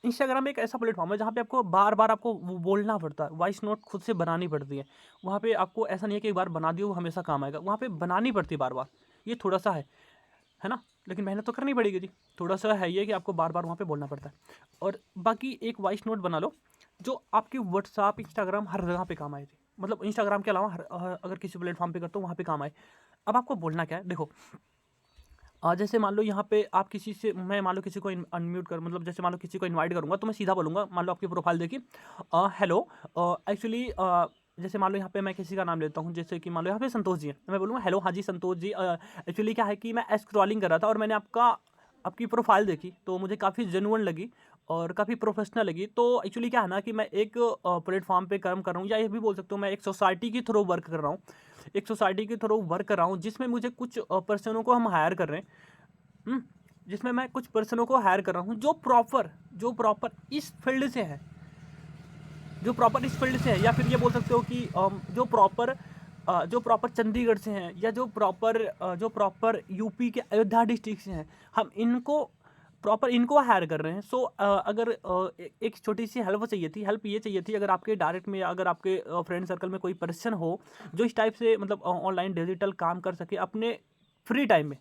इंस्टाग्राम एक ऐसा प्लेटफॉर्म है जहाँ पे आपको बार बार आपको बोलना पड़ता है, वॉइस नोट खुद से बनानी पड़ती है। वहाँ पे आपको ऐसा नहीं है कि एक बार बना दियो वो हमेशा काम आएगा, वहाँ पे बनानी पड़ती है बार बार। ये थोड़ा सा है ना, लेकिन मेहनत तो करनी पड़ेगी जी। थोड़ा सा है ये कि आपको बार बार वहाँ पे बोलना पड़ता है। और बाकी एक वॉइस नोट बना लो जो आपकी व्हाट्सअप, इंस्टाग्राम हर जगह पे काम आए जी। मतलब इंस्टाग्राम के अलावा अगर किसी प्लेटफॉर्म पे करते हो वहाँ पे काम आए। अब आपको बोलना क्या है, देखो जैसे मान लो यहाँ पे आप किसी से, मैं मान लो किसी को अनम्यूट कर, मतलब जैसे मान लो किसी को इनवाइट करूँगा तो मैं सीधा बोलूँगा, मान लो आपकी प्रोफाइल देखी, हेलो एक्चुअली जैसे मान लो यहाँ पे मैं किसी का नाम लेता हूँ, जैसे कि मान लो यहाँ पे संतोष जी है, तो मैं बोलूँगा हेलो, हाँ जी संतोष जी, एक्चुअली क्या है कि मैं स्क्रॉलिंग कर रहा था और मैंने आपकी प्रोफाइल देखी तो मुझे काफ़ी जेन्युइन लगी और काफ़ी प्रोफेशनल लगी। तो एक्चुअली क्या है ना कि मैं एक प्लेटफॉर्म पे काम कर रहा हूँ, या ये भी बोल सकते हो मैं एक सोसाइटी के थ्रू वर्क कर रहा हूँ, जिसमें मुझे कुछ पर्सनों को हम हायर कर रहे हैं, जिसमें मैं कुछ पर्सनों को हायर कर रहा हूँ जो प्रॉपर इस फील्ड से है। जो प्रॉपर इस फील्ड से है, या फिर ये बोल सकते हो कि जो प्रॉपर चंडीगढ़ से हैं, या जो प्रॉपर यूपी के अयोध्या डिस्ट्रिक्ट से हैं, हम इनको प्रॉपर इनको हायर कर रहे हैं। सो अगर एक छोटी सी हेल्प चाहिए थी, हेल्प ये चाहिए थी, अगर आपके डायरेक्ट में या अगर आपके फ्रेंड सर्कल में कोई पर्सन हो जो इस टाइप से मतलब ऑनलाइन डिजिटल काम कर सके अपने फ्री टाइम में,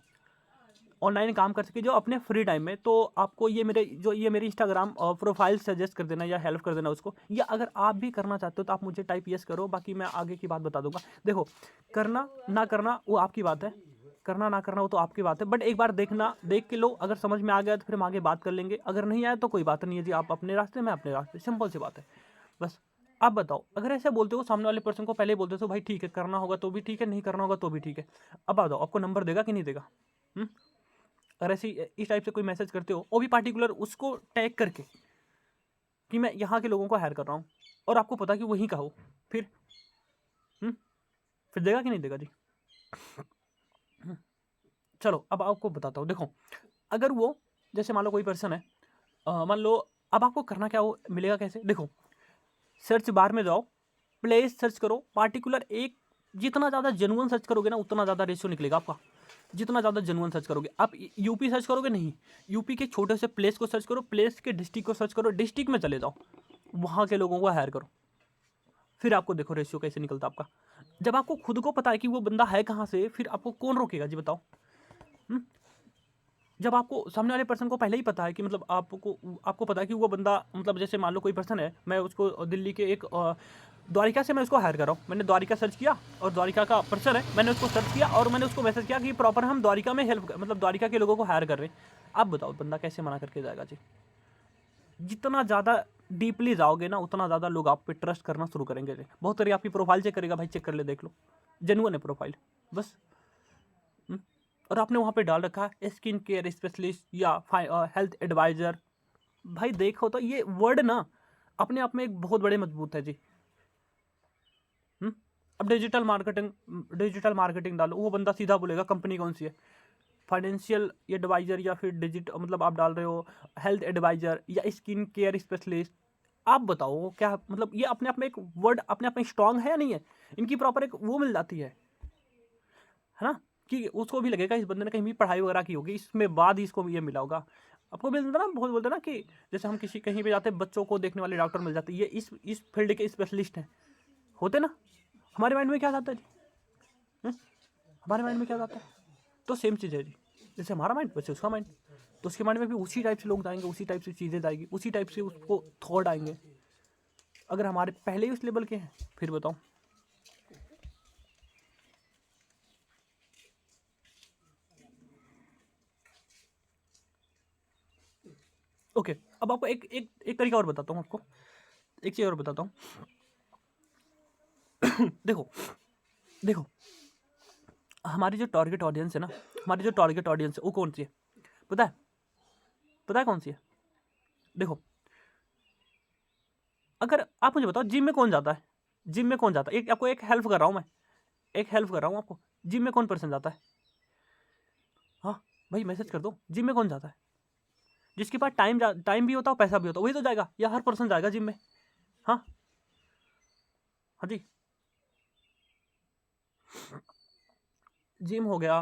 ऑनलाइन काम कर सके जो अपने फ्री टाइम में, तो आपको ये मेरी इंस्टाग्राम प्रोफाइल सजेस्ट कर देना या हेल्प कर देना उसको। या अगर आप भी करना चाहते हो तो आप मुझे टाइप यस करो, बाकी मैं आगे की बात बता दूंगा। देखो, करना ना करना वो आपकी बात है, करना ना करना वो तो आपकी बात है, बट एक बार देख के लो, अगर समझ में आ गया तो फिर हम आगे बात कर लेंगे, अगर नहीं आया तो कोई बात नहीं है जी, आप अपने रास्ते मैं अपने रास्ते, सिंपल सी बात है बस। आप बताओ, अगर ऐसे बोलते हो सामने वाले पर्सन को, पहले ही बोलते हो भाई ठीक है, करना होगा तो भी ठीक है, नहीं करना होगा तो भी ठीक है, अब आ जाओ, आपको नंबर देगा कि नहीं देगा? अगर ऐसी इस टाइप से कोई मैसेज करते हो, वो भी पार्टिकुलर उसको टैग करके कि मैं यहाँ के लोगों को हायर कर रहा हूँ, और आपको पता कि वहीं का हो, फिर फिर देगा कि नहीं देगा जी? चलो अब आपको बताता हूँ। देखो, अगर वो जैसे मान लो कोई पर्सन है, मान लो, अब आपको करना क्या हो, मिलेगा कैसे? देखो, सर्च बार में जाओ, प्लेस सर्च करो, पार्टिकुलर एक, जितना ज़्यादा जेनुअन सर्च करोगे ना उतना ज़्यादा रेशियो निकलेगा आपका, जितना ज़्यादा जेनुअन सर्च करोगे। आप यूपी सर्च करोगे नहीं, यूपी के छोटे से प्लेस को सर्च करो, प्लेस के डिस्ट्रिक्ट को सर्च करो, डिस्ट्रिक्ट में चले जाओ, वहाँ के लोगों को हायर करो, फिर आपको देखो रेशियो कैसे निकलता आपका। जब आपको खुद को पता है कि वो बंदा है कहाँ से, फिर आपको कौन रोकेगा जी, बताओ? जब आपको सामने वाले पर्सन को पहले ही पता है कि मतलब आपको पता है कि वो बंदा, मतलब जैसे मान लो कोई पर्सन है, मैं उसको दिल्ली के एक द्वारिका से मैं उसको हायर कर रहा हूँ, मैंने द्वारिका सर्च किया और द्वारिका का पर्सन है, मैंने उसको सर्च किया और मैंने उसको मैसेज किया कि प्रॉपर हम द्वारिका में मतलब द्वारिका के लोगों को हायर कर रहे हैं। आप बताओ बंदा कैसे मना करके जाएगा जी? जितना ज़्यादा डीपली जाओगे ना उतना ज़्यादा लोग आप पे ट्रस्ट करना शुरू करेंगे जी। बहुत सारी आपकी प्रोफाइल चेक करेगा, भाई चेक कर ले, देख लो, जेन्युइन है प्रोफाइल, बस। और आपने वहाँ पे डाल रखा है स्किन केयर स्पेशलिस्ट या हेल्थ एडवाइज़र, भाई देखो तो ये वर्ड ना अपने आप में एक बहुत बड़े मजबूत है जी। अब डिजिटल मार्केटिंग डालो, वो बंदा सीधा बोलेगा कंपनी कौन सी है, फाइनेंशियल एडवाइज़र या फिर मतलब आप डाल रहे हो हेल्थ एडवाइज़र या स्किन केयर स्पेशलिस्ट। आप बताओ क्या मतलब ये अपने आप में एक वर्ड अपने आप में स्ट्रांग है या नहीं है? इनकी प्रॉपर एक वो मिल जाती है ना, कि उसको भी लगेगा इस बंदे ने कहीं भी पढ़ाई वगैरह की होगी, इसमें बाद ही इसको ये मिला होगा। आपको मिलता ना, बहुत बोलते ना कि जैसे हम किसी कहीं पे जाते हैं, बच्चों को देखने वाले डॉक्टर मिल जाते हैं, ये इस फील्ड के स्पेशलिस्ट हैं, होते ना, हमारे माइंड में क्या जाता है जी? हैं? हमारे माइंड में क्या जाता है? तो सेम चीज़ है जी, जैसे हमारा माइंड वैसे उसका माइंड, तो उसके माइंड में भी उसी टाइप से लोग जाएंगे, उसी टाइप से चीज़ें जाएगी, उसी टाइप से उसको थॉट आएंगे। अगर हमारे पहले ही उस लेवल के हैं, फिर बताओ। ओके, अब आपको एक तरीका और बताता हूँ आपको, एक चीज़ और बताता हूँ। देखो देखो, हमारी जो टारगेट ऑडियंस है ना, हमारी जो टारगेट ऑडियंस है वो कौन सी है? पता है? पता है कौन सी है? देखो, अगर आप मुझे बताओ जिम में कौन जाता है? जिम में कौन जाता है? एक आपको एक हेल्प कर रहा हूँ मैं, एक हेल्प कर रहा हूँ आपको। जिम में कौन पर्सन जाता है? हाँ भाई मैसेज कर दो, जिम में कौन जाता है? जिसके पास टाइम भी होता है, पैसा भी होता है, वही तो जाएगा, या हर पर्सन जाएगा जिम में? हाँ हाँ जी, जिम हो गया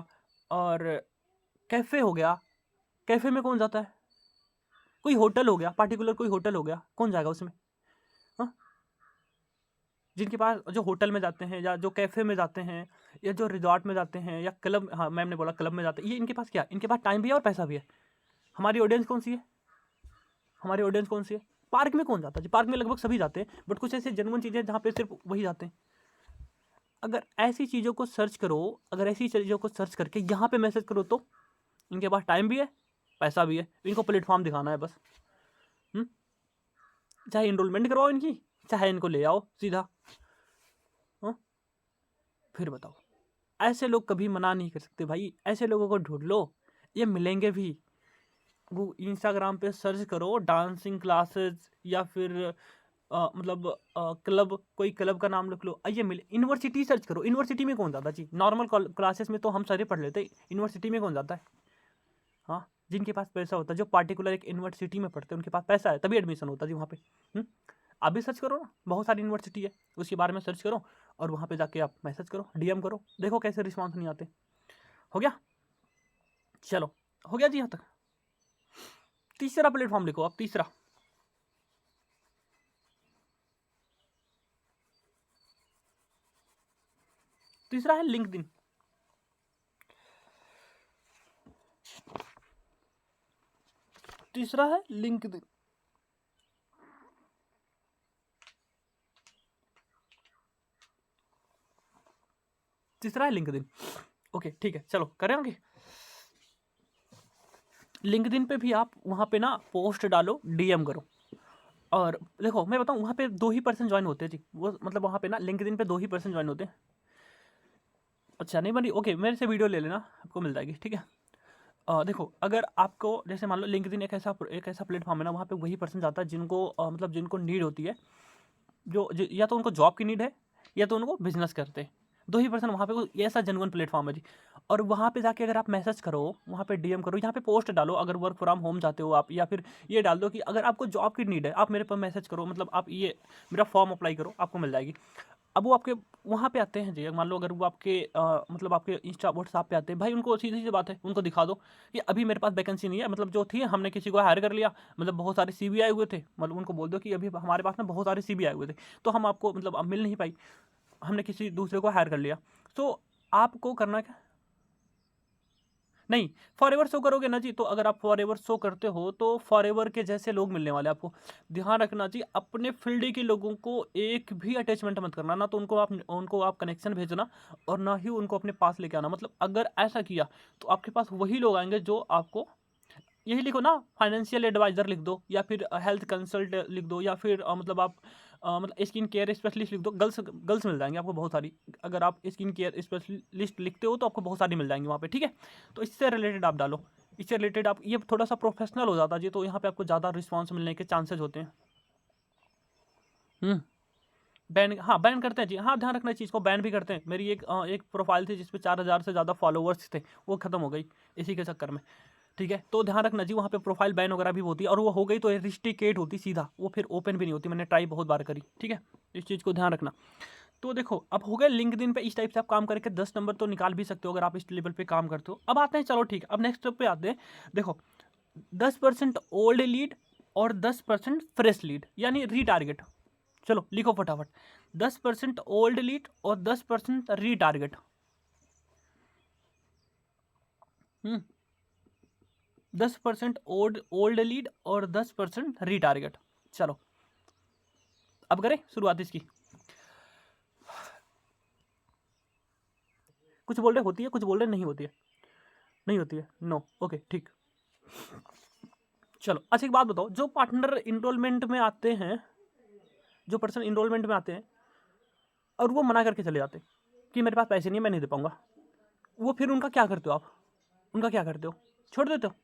और कैफ़े हो गया, कैफ़े में कौन जाता है? कोई होटल हो गया, पार्टिकुलर कोई होटल हो गया, कौन जाएगा उसमें? हाँ, जिनके पास जो होटल में जाते हैं या जो कैफ़े में जाते हैं या जो रिज़ॉर्ट में जाते हैं या क्लब, हाँ, मैम ने बोला क्लब में जाते हैं, ये इनके पास क्या है? इनके पास टाइम भी है और पैसा भी है। हमारी ऑडियंस कौन सी है? हमारी ऑडियंस कौन सी है? पार्क में कौन जाता है जी? पार्क में लगभग सभी जाते हैं, बट कुछ ऐसे जेन्युइन चीज़ें हैं जहाँ पे सिर्फ वही जाते हैं। अगर ऐसी चीज़ों को सर्च करो, अगर ऐसी चीज़ों को सर्च करके यहाँ पे मैसेज करो तो इनके पास टाइम भी है, पैसा भी है, इनको प्लेटफॉर्म दिखाना है बस। चाहे इनरोलमेंट करवाओ इनकी, चाहे इनको ले आओ सीधा। हाँ, फिर बताओ, ऐसे लोग कभी मना नहीं कर सकते भाई, ऐसे लोगों को ढूंढ लो, ये मिलेंगे भी। वो इंस्टाग्राम पे सर्च करो डांसिंग क्लासेस या फिर मतलब क्लब, कोई क्लब का नाम लिख लो, ये मिले। यूनिवर्सिटी सर्च करो, यूनिवर्सिटी में कौन जाता है जी? नॉर्मल क्लासेस में तो हम सारे पढ़ लेते, यूनिवर्सिटी में कौन जाता है? हाँ, जिनके पास पैसा होता है, जो पार्टिकुलर एक यूनिवर्सिटी में पढ़ते हैं, उनके पास पैसा है तभी एडमिशन होता है जी वहाँ पे। आप भी सर्च करो ना, बहुत सारी यूनिवर्सिटी है, उसके बारे में सर्च करो और वहाँ पे जाके आप मैसेज करो, डीएम करो, देखो कैसे रिस्पॉन्स नहीं आते। हो गया? चलो, हो गया जी यहाँ तक। तीसरा प्लेटफॉर्म लिखो आप, तीसरा। तीसरा है लिंक्डइन। तीसरा है लिंक्डइन। तीसरा है लिंक्डइन। ओके ठीक है, चलो करेंगे। लिंक्डइन पे भी आप वहाँ पे ना पोस्ट डालो, डीएम करो। और देखो मैं बताऊँ, वहाँ पे 2% ज्वाइन होते हैं जी, वो मतलब वहाँ पे ना लिंक्डइन पे 2% ज्वाइन होते हैं। अच्छा नहीं बनी, ओके मेरे से वीडियो ले लेना, आपको मिल जाएगी, ठीक है। देखो अगर आपको जैसे मान लो लिंक्डइन एक ऐसा प्लेटफॉर्म है ना, वहाँ पे वही पर्सन जाता है जिनको मतलब जिनको नीड होती है, या तो उनको जॉब की नीड है या तो उनको बिजनेस करते हैं। 2% वहाँ पे कोई ऐसा जेन्युइन प्लेटफॉर्म है जी। और वहाँ पे जाके अगर आप मैसेज करो, वहाँ पे डीएम करो, यहाँ पे पोस्ट डालो, अगर वर्क फ्रॉम होम चाहते हो आप, या फिर ये डाल दो कि अगर आपको जॉब की नीड है आप मेरे पर मैसेज करो, मतलब आप ये मेरा फॉर्म अप्लाई करो, आपको मिल जाएगी। अब वो आपके वहाँ पे आते हैं जी, मान लो अगर वो आपके मतलब आपके इंस्टा व्हाट्सएप पे आते हैं भाई, उनको सीधी सी बात है, उनको दिखा दो कि अभी मेरे पास वैकेंसी नहीं है, मतलब जो थी हमने किसी को हायर कर लिया, मतलब बहुत सारे सीवी आए हुए थे, मतलब उनको बोल दो कि अभी हमारे पास ना बहुत सारे सीवी आए हुए थे, तो हम आपको मतलब अब मिल नहीं पाई, हमने किसी दूसरे को हायर कर लिया। तो आपको करना क्या, नहीं फॉर एवर शो करोगे ना जी, तो अगर आप फॉर एवर शो करते हो तो फॉर एवर के जैसे लोग मिलने वाले आपको। ध्यान रखना जी, अपने फील्ड के लोगों को एक भी अटैचमेंट मत करना, ना तो उनको आप कनेक्शन भेजना और ना ही उनको अपने पास लेके आना। मतलब अगर ऐसा किया तो आपके पास वही लोग आएंगे जो आपको, यही लिखो ना, फाइनेंशियल एडवाइजर लिख दो, या फिर हेल्थ कंसल्ट लिख दो, या फिर मतलब आप मतलब स्किन केयर स्पेशलिस्ट लिख दो। गर्ल्स गर्ल्स मिल जाएंगे आपको बहुत सारी, अगर आप स्किन केयर स्पेशलिस्ट लिखते हो तो आपको बहुत सारी मिल जाएंगी वहाँ पे, ठीक है। तो इससे रिलेटेड आप डालो, इससे रिलेटेड आप, ये थोड़ा सा प्रोफेशनल हो जाता है जी, तो यहाँ पे आपको ज़्यादा रिस्पॉन्स मिलने के चांसेज होते हैं। बैन, हाँ बैन करते हैं जी, हाँ ध्यान रखना इस चीज़ को, बैन भी करते हैं। मेरी एक प्रोफाइल थी जिसपे 4,000 से ज़्यादा फॉलोवर्स थे, वो खत्म हो गई इसी के चक्कर में, ठीक है। तो ध्यान रखना जी, वहाँ पे प्रोफाइल बैन वगैरह भी होती है, और वो हो गई तो रिस्ट्रिकेट होती सीधा, वो फिर ओपन भी नहीं होती, मैंने ट्राई बहुत बार करी, ठीक है। इस चीज़ को ध्यान रखना। तो देखो अब हो गया लिंक्डइन पे, इस टाइप से आप काम करके 10 नंबर तो निकाल भी सकते हो अगर आप इस लेवल पे काम करते हो। अब आते हैं, चलो ठीक है, अब नेक्स्ट स्टेप पे आते हैं। देखो 10% ओल्ड लीड और 10% फ्रेश लीड, यानी रीटारगेट। चलो लिखो फटाफट, 10% ओल्ड लीड और 10% रीटारगेट। 10% ओल्ड लीड और 10% रीटारगेट। चलो अब करें शुरुआत इसकी। कुछ बोल रहे होती है, कुछ बोल रहे नहीं होती है, नहीं होती है, नो, ओके ठीक। चलो अच्छा एक बात बताओ, जो पार्टनर इनरोलमेंट में आते हैं, जो पर्सन इनरोलमेंट में आते हैं और वो मना करके चले जाते हैं कि मेरे पास पैसे नहीं है, मैं नहीं दे पाऊंगा, वो फिर उनका क्या करते हो आप, उनका क्या करते हो, छोड़ देते हो,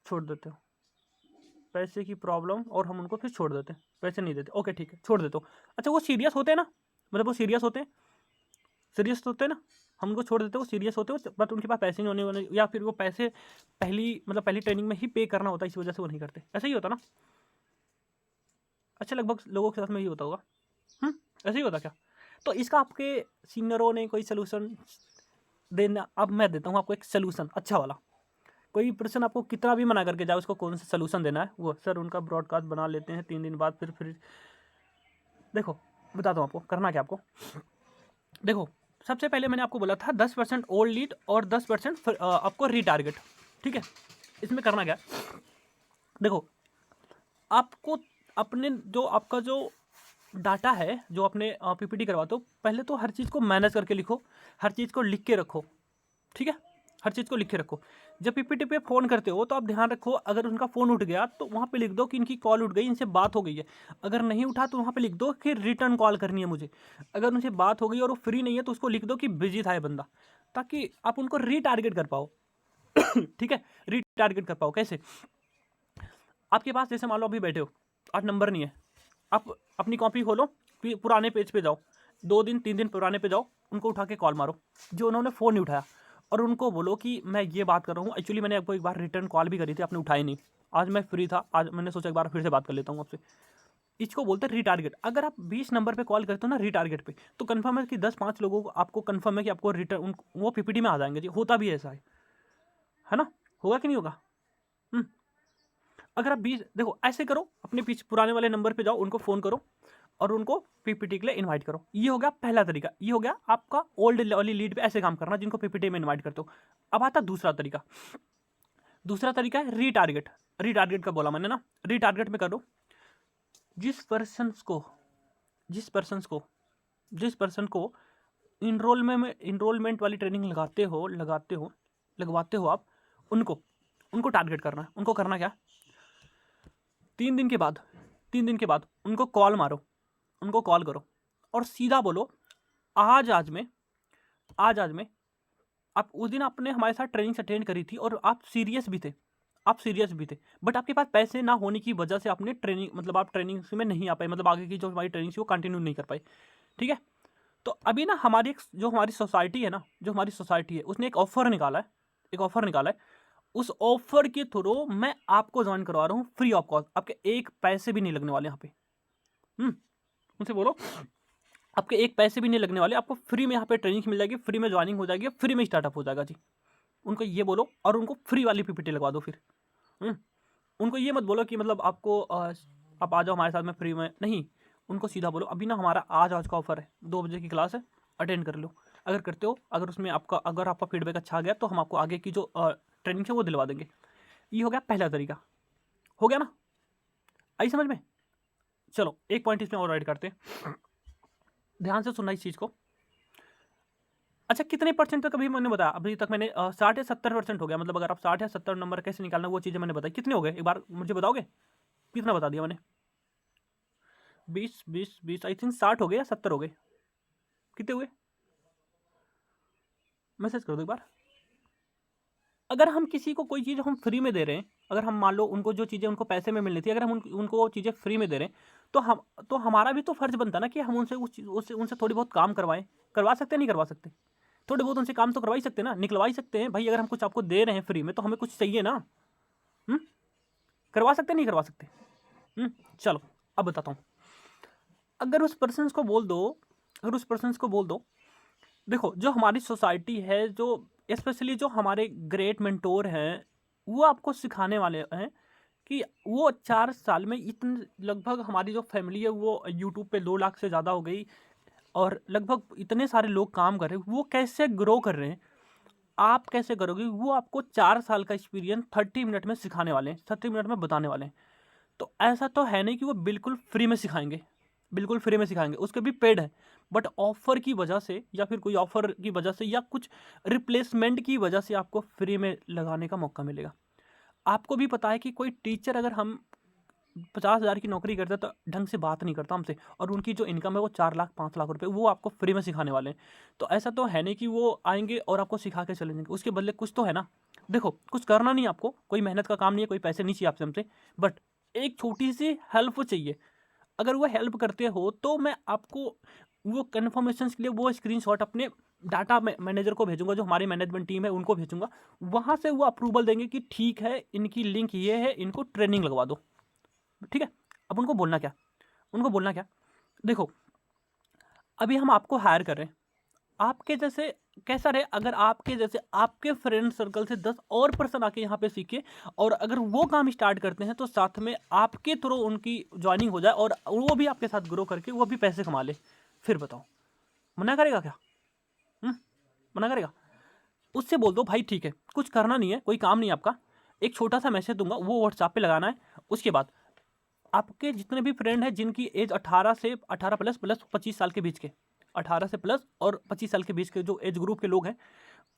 छोड़ देते हो, पैसे की प्रॉब्लम और हम उनको फिर छोड़ देते हैं, पैसे नहीं देते, ओके ठीक है छोड़ देते हो। अच्छा वो सीरियस होते हैं ना, मतलब वो सीरियस होते हैं, सीरियस होते हैं ना, हम उनको छोड़ देते हैं, वो सीरियस होते हैं, बट उनके पास पैसे नहीं होने वाले, या फिर वो पैसे पहली ट्रेनिंग में ही पे करना होता है, इस वजह से वो नहीं करते, ऐसा ही होता ना। अच्छा लगभग लोगों के साथ में ही होता होगा। ऐसे ही होता क्या? तो इसका आपके सीनियरों ने कोई सोल्यूशन देना, अब मैं देता हूँ आपको एक सोल्यूशन अच्छा वाला। कोई पर्सन आपको कितना भी मना करके जाए, उसको कौन सा सोल्यूशन देना है, वो सर उनका ब्रॉडकास्ट बना लेते हैं 3 दिन बाद, फिर देखो बताता हूँ आपको करना क्या आपको। देखो सबसे पहले मैंने आपको बोला था 10% ओल्ड लीड और 10% आपको रीटारगेट, ठीक है। इसमें करना क्या, देखो आपको अपने जो आपका जो डाटा है, जो अपने पीपीटी करवाते हो, पहले तो हर चीज़ को मैनेज करके लिखो, हर चीज़ को लिख के रखो, ठीक है। हर चीज़ को लिख के रखो। जब पीपीटी पे फ़ोन करते हो तो आप ध्यान रखो, अगर उनका फ़ोन उठ गया तो वहाँ पे लिख दो कि इनकी कॉल उठ गई, इनसे बात हो गई है। अगर नहीं उठा तो वहाँ पे लिख दो कि रिटर्न कॉल करनी है मुझे। अगर उनसे बात हो गई और वो फ्री नहीं है तो उसको लिख दो कि बिजी था ये बंदा, ताकि आप उनको रीटारगेट कर पाओ। ठीक है, रीटारगेट कर पाओ कैसे, आपके पास जैसे मान लो अभी बैठे हो, 8 नंबर नहीं है, आप अपनी कॉपी खोलो, पुराने पेज पे जाओ, 2 दिन 3 दिन पुराने पे जाओ, उनको उठा के कॉल मारो जो उन्होंने फ़ोन नहीं उठाया, और उनको बोलो कि मैं ये बात कर रहा हूँ, एक्चुअली मैंने आपको एक बार रिटर्न कॉल भी करी थी, आपने उठाई नहीं, आज मैं फ्री था, आज मैंने सोचा एक बार फिर से बात कर लेता हूँ आपसे। इसको बोलते हैं रीटारगेट। अगर आप 20 नंबर पे कॉल करते हो ना रीटारगेट पे, तो कंफर्म है कि 10-5 लोगों को आपको कंफर्म है कि आपको रिटर्न वो पीपीटी में आ जाएंगे जी, होता भी ऐसा है ना? होगा कि नहीं होगा? अगर आप 20 देखो ऐसे करो, अपने पीछे पुराने वाले नंबर पे जाओ, उनको फ़ोन करो और उनको पीपीटी के लिए इनवाइट करो। ये हो गया पहला तरीका, ये हो गया आपका ओल्ड वाली लीड पे ऐसे काम करना जिनको पीपीटी में इनवाइट करते हो। अब आता दूसरा तरीका। दूसरा तरीका है रीटारगेट। रीटारगेट का बोला मैंने ना, रीटारगेट में करो जिस पर्सन्स को जिस पर्सन्स को जिस पर्सन को इनरोलमेंट वाली ट्रेनिंग लगवाते हो आप, उनको टारगेट करना है। उनको करना क्या, 3 दिन के बाद उनको कॉल मारो, उनको कॉल करो और सीधा बोलो आज में आप उस दिन आपने हमारे साथ ट्रेनिंग अटेंड करी थी और आप सीरियस भी थे, बट आपके पास पैसे ना होने की वजह से आपने ट्रेनिंग मतलब आप ट्रेनिंग में नहीं आ पाए, मतलब आगे की जो हमारी ट्रेनिंग थी वो कंटिन्यू नहीं कर पाए। ठीक है, तो अभी ना जो हमारी सोसाइटी है ना, उसने एक ऑफर निकाला है। उस ऑफर के थ्रू मैं आपको ज्वाइन करवा रहा हूँ फ्री ऑफ कॉस्ट, आपके एक पैसे भी नहीं लगने वाले यहाँ पे। उनसे बोलो आपके एक पैसे भी नहीं लगने वाले, आपको फ्री में यहाँ पे ट्रेनिंग मिल जाएगी, फ्री में ज्वाइनिंग हो जाएगी, फ्री में स्टार्टअप हो जाएगा जी। उनको ये बोलो और उनको फ्री वाली पीपीटी लगवा दो फिर। उनको ये मत बोलो कि मतलब आपको आप आ जाओ हमारे साथ में फ्री में, नहीं। उनको सीधा बोलो अभी ना हमारा आज का ऑफर है, 2 बजे की क्लास है, अटेंड कर लो। अगर करते हो, अगर आपका फीडबैक अच्छा गया तो हम आपको आगे की जो ट्रेनिंग है वो दिलवा देंगे। ये हो गया पहला तरीका, हो गया ना? आई समझ में? चलो एक पॉइंट इसमें और ऐड करते हैं, ध्यान से सुनना इस चीज़ को। अच्छा, कितने परसेंट तक अभी मैंने बताया, अभी तक मैंने 60 या 70% हो गया, मतलब अगर आप 60 या 70 नंबर कैसे निकालना वो चीज़ें मैंने बताई। कितने हो गए एक बार मुझे बताओगे? कितना बता दिया मैंने? 20 आई थिंक 60 हो गए या 70 हो गए, कितने हुए? मैसेज कर दो एक बार। अगर हम किसी को कोई चीज़ हम फ्री में दे रहे हैं, अगर हम मान लो उनको जो चीज़ें उनको पैसे में मिलनी थी, अगर हम उनको वो चीज़ें फ्री में दे रहे हैं, तो हमारा भी तो फर्ज बनता ना कि हम उनसे थोड़ी बहुत काम करवाएं। करवा सकते हैं, नहीं करवा सकते? थोड़े बहुत उनसे काम तो करवा ही सकते हैं ना, निकलवा ही सकते हैं भाई। अगर हम कुछ आपको दे रहे हैं फ्री में तो हमें कुछ चाहिए ना। करवा सकते हैं, नहीं करवा सकते? चलो अब बताता हूँ। अगर उस पर्सन को बोल दो, देखो जो हमारी सोसाइटी है, जो स्पेशली जो हमारे ग्रेट मेंटोर हैं, वो आपको सिखाने वाले हैं कि वो 4 साल में इतने, लगभग हमारी जो फैमिली है वो यूट्यूब पे 2 लाख से ज़्यादा हो गई और लगभग इतने सारे लोग काम कर रहे हैं, वो कैसे ग्रो कर रहे हैं, आप कैसे करोगे, वो आपको 4 साल का एक्सपीरियंस 30 मिनट में सिखाने वाले हैं, 30 मिनट में बताने वाले हैं। तो ऐसा तो है नहीं कि वो बिल्कुल फ्री में सिखाएंगे, उसके भी पेड है, बट ऑफर की वजह से या फिर कोई ऑफर की वजह से या कुछ रिप्लेसमेंट की वजह से आपको फ्री में लगाने का मौका मिलेगा। आपको भी पता है कि कोई टीचर अगर हम 50,000 की नौकरी करता है तो ढंग से बात नहीं करता हमसे, और उनकी जो इनकम है वो 4 लाख 5 लाख रुपए, वो आपको फ्री में सिखाने वाले हैं। तो ऐसा तो है नहीं कि वो आएंगे और आपको सिखा के चले जाएंगे, उसके बदले कुछ तो है ना। देखो कुछ करना नहीं, आपको कोई मेहनत का काम नहीं है, कोई पैसे नहीं चाहिए आपसे हमसे, बट एक छोटी सी हेल्प चाहिए। अगर वो हेल्प करते हो तो मैं आपको वो कन्फर्मेशन के लिए वो स्क्रीनशॉट अपने डाटा मैनेजर को भेजूंगा, जो हमारी मैनेजमेंट टीम है उनको भेजूंगा, वहाँ से वो अप्रूवल देंगे कि ठीक है इनकी लिंक ये है, इनको ट्रेनिंग लगवा दो। ठीक है, अब उनको बोलना क्या, देखो अभी हम आपको हायर कर रहे हैं, आपके जैसे कैसा रहे, अगर आपके जैसे आपके फ्रेंड सर्कल से 10 और पर्सन आके यहाँ पे सीखे और अगर वो काम स्टार्ट करते हैं तो साथ में आपके थ्रू उनकी ज्वाइनिंग हो जाए और वो भी आपके साथ ग्रो करके वो भी पैसे कमा ले, फिर बताओ मना करेगा क्या? मना करेगा? उससे बोल दो भाई ठीक है, कुछ करना नहीं है, कोई काम नहीं है आपका, एक छोटा सा मैसेज दूंगा, वो व्हाट्सएप पे लगाना है। उसके बाद आपके जितने भी फ्रेंड हैं जिनकी एज 18 प्लस प्लस 25 साल के बीच के, 18 से प्लस और 25 साल के बीच के जो एज ग्रुप के लोग हैं,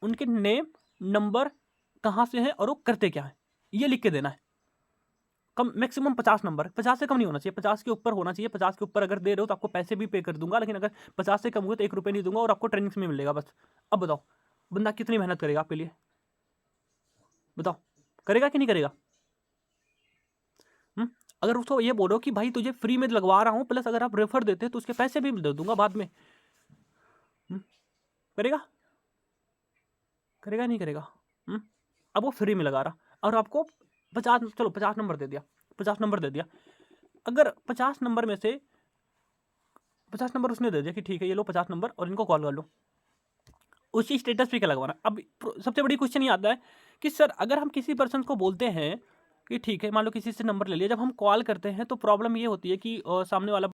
उनके नेम नंबर कहाँ से हैं और वो करते क्या है, ये लिख के देना है। कम मैक्सिमम 50 नंबर, 50 से कम नहीं होना चाहिए, 50 के ऊपर होना चाहिए। 50 के ऊपर अगर दे रहे हो तो आपको पैसे भी पे कर दूंगा, लेकिन अगर 50 से कम हुए तो 1 रुपये नहीं दूंगा और आपको ट्रेनिंग्स में मिलेगा बस। अब बताओ बंदा कितनी मेहनत करेगा आपके लिए, बताओ करेगा कि नहीं करेगा? अगर उसको ये बोलो कि भाई तुझे फ्री में लगवा रहा हूँ, प्लस अगर आप रेफर देते तो उसके पैसे भी दे दूंगा बाद में, करेगा? करेगा नहीं करेगा? अब वो फ्री में लगा रहा और आपको 50, चलो 50 नंबर दे दिया, 50 नंबर दे दिया। अगर 50 नंबर में से 50 नंबर उसने दे दिया कि ठीक है ये लो 50 नंबर और इनको कॉल कर लो, उसी स्टेटस पे क्या लगवाना। अब सबसे बड़ी क्वेश्चन ये आता है कि सर अगर हम किसी पर्सन को बोलते हैं कि ठीक है, मान लो किसी से नंबर ले लिया, जब हम कॉल करते हैं तो प्रॉब्लम ये होती है कि सामने वाला